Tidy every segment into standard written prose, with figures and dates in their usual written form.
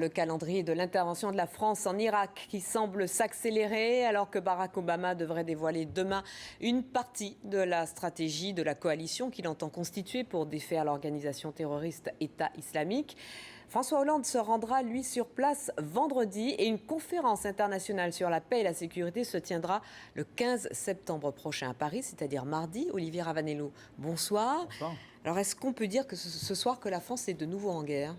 Le calendrier de l'intervention de la France en Irak qui semble s'accélérer alors que Barack Obama devrait dévoiler demain une partie de la stratégie de la coalition qu'il entend constituer pour défaire l'organisation terroriste État islamique. François Hollande se rendra, lui, sur place vendredi et une conférence internationale sur la paix et la sécurité se tiendra le 15 septembre prochain à Paris, c'est-à-dire mardi. Olivier Ravanello, bonsoir. Bonsoir. Alors, est-ce qu'on peut dire que ce soir que la France est de nouveau en guerre ?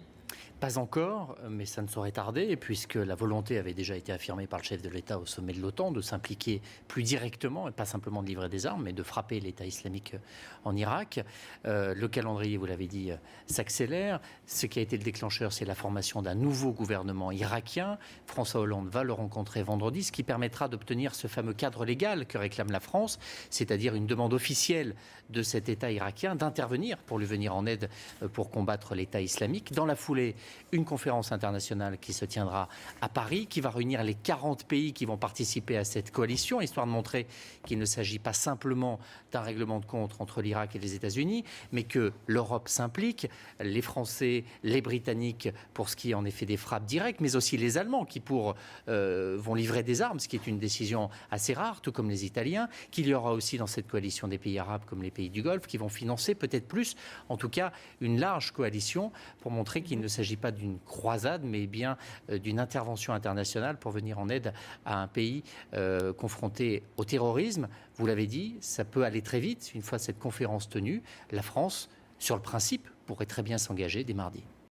Pas encore, mais ça ne saurait tarder, puisque la volonté avait déjà été affirmée par le chef de l'État au sommet de l'OTAN de s'impliquer plus directement, et pas simplement de livrer des armes, mais de frapper l'État islamique en Irak. Le calendrier, vous l'avez dit, s'accélère. Ce qui a été le déclencheur, c'est la formation d'un nouveau gouvernement irakien. François Hollande va le rencontrer vendredi, ce qui permettra d'obtenir ce fameux cadre légal que réclame la France, c'est-à-dire une demande officielle de cet État irakien d'intervenir pour lui venir en aide pour combattre l'État islamique. Dans la foulée, une conférence internationale qui se tiendra à Paris, qui va réunir les 40 pays qui vont participer à cette coalition, histoire de montrer qu'il ne s'agit pas simplement d'un règlement de compte entre l'Irak et les États-Unis, mais que l'Europe s'implique, les Français, les Britanniques pour ce qui est en effet des frappes directes, mais aussi les Allemands qui vont livrer des armes, ce qui est une décision assez rare, tout comme les Italiens, qu'il y aura aussi dans cette coalition des pays arabes comme les pays du Golfe qui vont financer peut-être plus, en tout cas une large coalition pour montrer qu'il ne s'agit pas d'une croisade, mais bien d'une intervention internationale pour venir en aide à un pays confronté au terrorisme. Vous l'avez dit, ça peut aller très vite. Une fois cette conférence tenue, la France, sur le principe, pourrait très bien s'engager dès mardi.